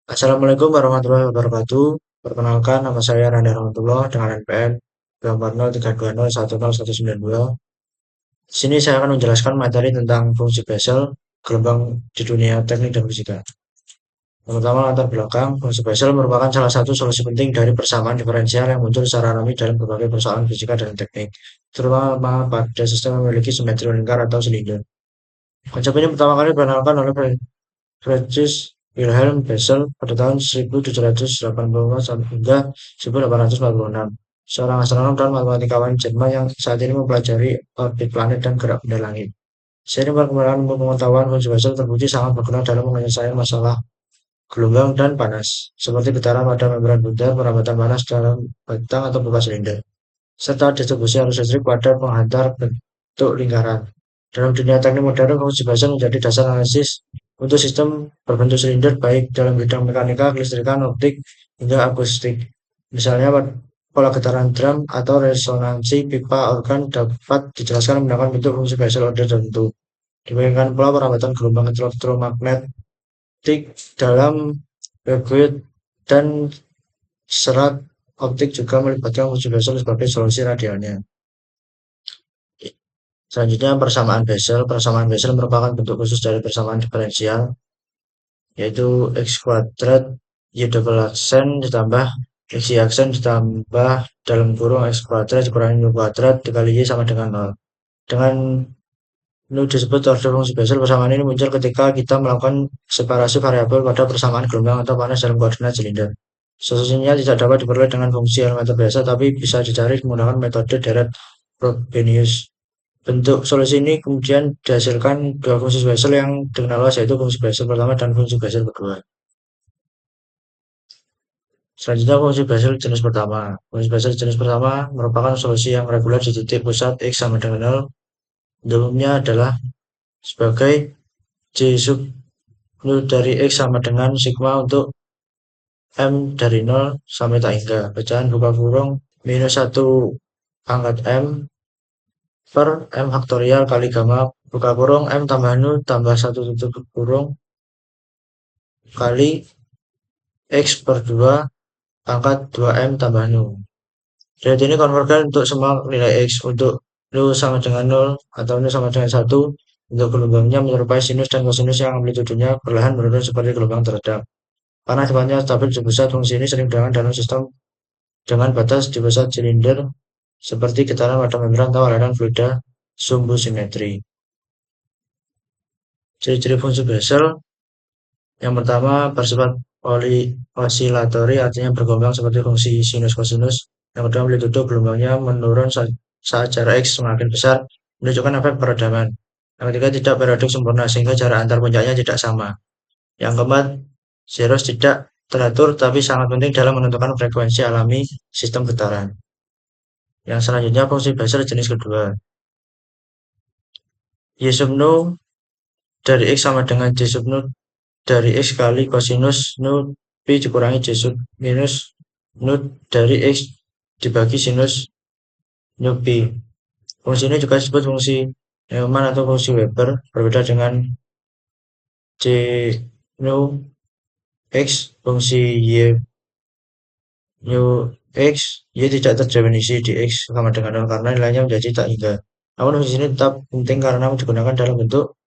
Assalamualaikum warahmatullahi wabarakatuh. Perkenalkan, nama saya Randa Rahmatullah dengan NPM 24032010192. Di sini saya akan menjelaskan materi tentang fungsi Bessel, gelombang di dunia teknik dan fisika. Yang pertama, latar belakang. Fungsi Bessel merupakan salah satu solusi penting dari persamaan diferensial yang muncul secara alami dalam berbagai persoalan fisika dan teknik, terutama pada sistem yang memiliki simetri lingkar atau silinder. Konsep ini pertama kali diperkenalkan oleh Friedrich Wilhelm Bessel pada tahun 1784 hingga 1846, seorang astronom dan matematikawan Jerman yang saat ini mempelajari orbit planet dan gerak benda langit. Seiring perkembangan ilmu pengetahuan, fungsi Bessel terbukti sangat berguna dalam menyelesaikan masalah gelombang dan panas, seperti getaran pada membran bundar, perambatan panas dalam batang atau pipa silinder, serta distribusi arus listrik pada penghantar bentuk lingkaran. Dalam dunia teknik modern, fungsi Bessel menjadi dasar analisis untuk sistem berbentuk silinder baik dalam bidang mekanika, kelistrikan, optik, hingga akustik. Misalnya, pola getaran drum atau resonansi pipa organ dapat dijelaskan menggunakan bentuk fungsi Bessel order tertentu. Demikian pula perambatan gelombang elektromagnetik dalam waveguide dan serat optik juga melibatkan fungsi Bessel sebagai solusi radialnya. Selanjutnya, persamaan Bessel. Persamaan Bessel merupakan bentuk khusus dari persamaan diferensial, yaitu x kuadrat y double aksen ditambah x y aksen ditambah dalam kurung x kuadrat dikurangi y kuadrat dikali y sama dengan 0. Dengan ini disebut order fungsi Bessel. Persamaan ini muncul ketika kita melakukan separasi variabel pada persamaan gelombang atau panas dalam koordinat silinder. Solusinya tidak dapat diperoleh dengan fungsi elementer biasa, tapi bisa dicari menggunakan metode Dirac-Frobenius. Bentuk solusi ini kemudian dihasilkan dua fungsi Bessel yang dikenal luas, yaitu fungsi Bessel pertama dan fungsi Bessel kedua. Selanjutnya, fungsi Bessel jenis pertama. Fungsi Bessel jenis pertama merupakan solusi yang reguler di titik pusat x sama dengan 0. Bentuknya adalah sebagai J sub nu dari x sama dengan sigma untuk M dari 0 sampai tak hingga. Pecahan buka kurung minus 1 pangkat M per M faktorial kali gamma buka kurung M tambah nu tambah 1 tutup kurung kali X per 2 pangkat 2M tambah nu. Dari ini konvergen untuk semua nilai X. Untuk nu sama dengan 0 atau nu sama dengan 1, untuk gelombangnya menyerupai sinus dan kosinus yang amplitudenya perlahan menurun seperti gelombang teredam. Karena sifatnya stabil di pusat, fungsi ini sering digunakan dalam sistem dengan batas di pusat silinder seperti getaran pada membran atau aliran fluida sumbu simetri. Ciri-ciri fungsi Bessel yang pertama bersifat osilatori, artinya bergelombang seperti fungsi sinus kosinus. Yang kedua, amplitudo gelombangnya menurun saat jarak X semakin besar, menunjukkan efek peredaman. Yang ketiga, tidak periodik sempurna sehingga jarak antar puncaknya tidak sama. Yang keempat, zeros tidak teratur tapi sangat penting dalam menentukan frekuensi alami sistem getaran. Yang selanjutnya, fungsi Bessel jenis kedua. Y sub nu dari X sama dengan J sub nu dari X kali kosinus nu Pi dikurangi J sub minus nu dari X dibagi sinus nu Pi. Fungsi ini juga disebut fungsi Neumann atau fungsi Weber, berbeda dengan J nu X, fungsi Y nu X, Y tidak terdefinisi di X sama dengan 0 karena nilainya menjadi tak hingga. Namun fungsi ini tetap penting karena digunakan dalam bentuk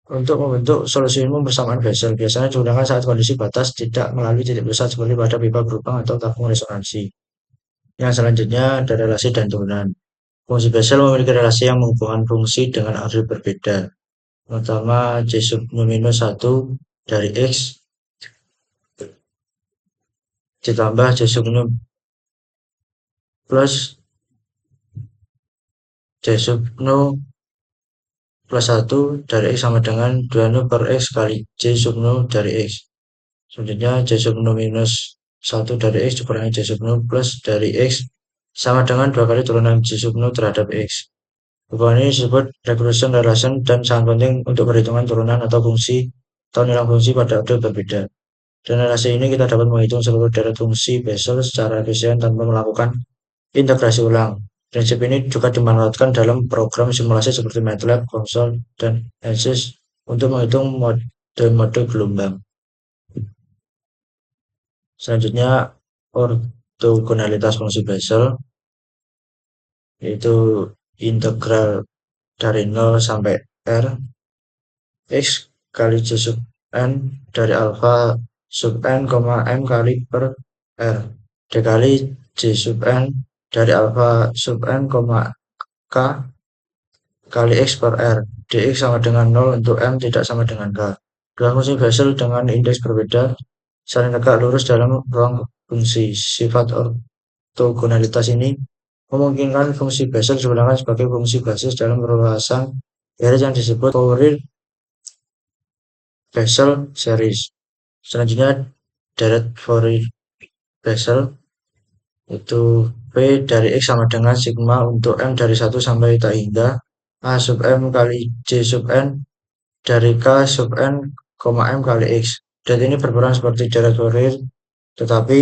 untuk membentuk solusi umum persamaan Bessel. Biasanya digunakan saat kondisi batas tidak melalui titik pusat seperti pada pipa berlubang atau tabung resonansi. Yang selanjutnya ada relasi dan turunan. Fungsi Bessel memiliki relasi yang menghubungkan fungsi dengan order berbeda. Pertama, J sub nu minus 1 dari X ditambah J sub nu plus J sub nu plus 1 dari X sama dengan 2 nu per X kali J sub nu dari X. Selanjutnya, J sub nu minus 1 dari X dikurangi J sub nu plus dari X sama dengan 2 kali turunan J sub nu terhadap X. Hubungan ini disebut regression relation dan sangat penting untuk perhitungan turunan atau fungsi atau nilai fungsi pada order berbeda. Dan relasi ini kita dapat menghitung seluruh deret fungsi Bessel secara efisien tanpa melakukan integrasi ulang. Prinsip ini juga dimanfaatkan dalam program simulasi seperti MATLAB, CONSOL, dan ANSYS untuk menghitung mode-mode gelombang. Selanjutnya, ortogonalitas fungsi Bessel, yaitu integral dari 0 sampai R, X kali J sub N dari alfa sub N, M kali per R, dikali J sub N dari alfa sub N, K kali X per R, dx sama dengan 0 untuk M tidak sama dengan K. Dua fungsi Bessel dengan indeks berbeda saling tegak lurus dalam ruang fungsi. Sifat ortogonalitas ini memungkinkan fungsi Bessel digunakan sebagai fungsi basis dalam perluasan garis yang disebut Fourier-Bessel series. Selanjutnya, deret Fourier-Bessel itu P dari X sama dengan sigma untuk M dari 1 sampai tak hingga A sub M kali J sub N dari K sub N, M kali X. Dan ini berperan seperti deret Fourier, tetapi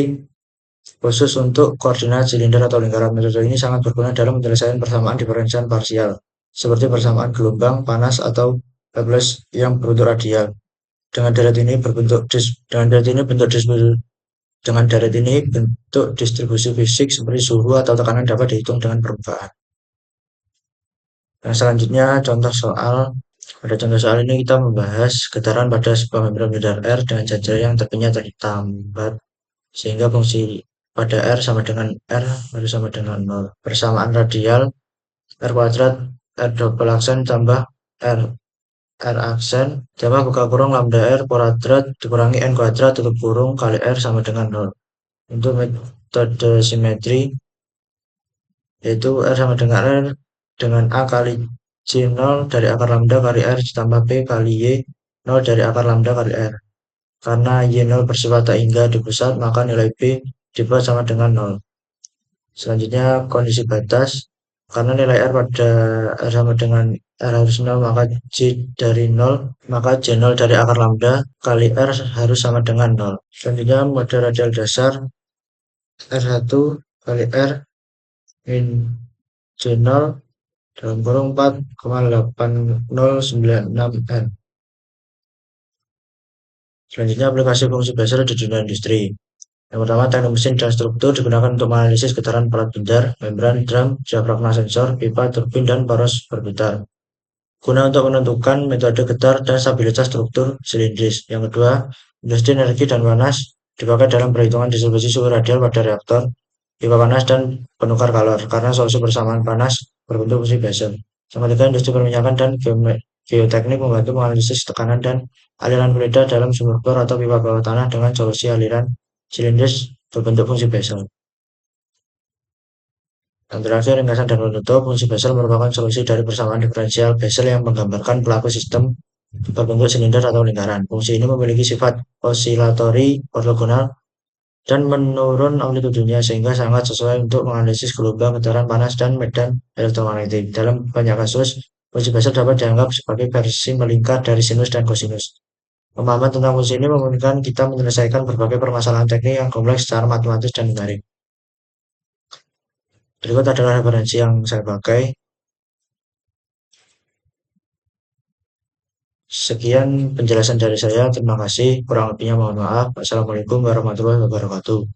khusus untuk koordinat silinder atau lingkaran. Metode ini sangat berguna dalam penyelesaian persamaan diferensial parsial, seperti persamaan gelombang, panas, atau Laplace yang berbentuk radial. Dengan deret ini bentuk distribusi fisik seperti suhu atau tekanan dapat dihitung dengan permukaan. Nah, selanjutnya pada contoh soal ini kita membahas getaran pada sebuah membran bidar R dengan jajar yang tepinya tertambat sehingga fungsi pada R sama dengan R harus sama dengan 0. Persamaan radial R kuadrat R double aksen tambah R aksen tambah buka kurung lambda R kuadrat dikurangi N kuadrat tutup kurung kali R sama dengan 0. Untuk metode simetri, yaitu R sama dengan R dengan A kali C0 dari akar lambda kali R ditambah P kali Y 0 dari akar lambda kali R. Karena Y0 bersifat tak hingga di pusat, maka nilai P dibuat sama dengan 0. Selanjutnya, kondisi batas. Karena nilai R pada R sama dengan R harus 0, maka J dari 0, maka J0 dari akar lambda kali R harus sama dengan 0. Selanjutnya, mode radial dasar R1 kali R min J0 dalam kurung 4,8096 N. Selanjutnya, aplikasi fungsi Bessel di dunia industri. Yang pertama, teknik mesin dan struktur digunakan untuk menganalisis getaran pelat bundar, membran, drum, diafragma sensor, pipa, turbin, dan poros berputar. Guna untuk menentukan metode getar dan stabilitas struktur silindris. Yang kedua, industri energi dan panas dipakai dalam perhitungan distribusi suhu radial pada reaktor, pipa panas, dan penukar kalor, karena solusi persamaan panas berbentuk fungsi Bessel. Yang ketiga, industri perminyakan dan geoteknik membantu menganalisis tekanan dan aliran fluida dalam sumur bor atau pipa bawah tanah dengan solusi aliran silindris berbentuk fungsi Bessel. Yang terakhir, ringkasan dan penutup. Fungsi Bessel merupakan solusi dari persamaan diferensial Bessel yang menggambarkan pelaku sistem berbentuk silinder atau lingkaran. Fungsi ini memiliki sifat osilatori ortogonal dan menurun amplitudenya sehingga sangat sesuai untuk menganalisis gelombang, getaran panas, dan medan elektromagnetik. Dalam banyak kasus, fungsi Bessel dapat dianggap sebagai versi melingkar dari sinus dan kosinus. Pemahaman tentang fungsi ini memungkinkan kita menyelesaikan berbagai permasalahan teknik yang kompleks secara matematis dan numerik. Berikut adalah referensi yang saya pakai. Sekian penjelasan dari saya. Terima kasih. Kurang lebihnya mohon maaf. Assalamualaikum warahmatullahi wabarakatuh.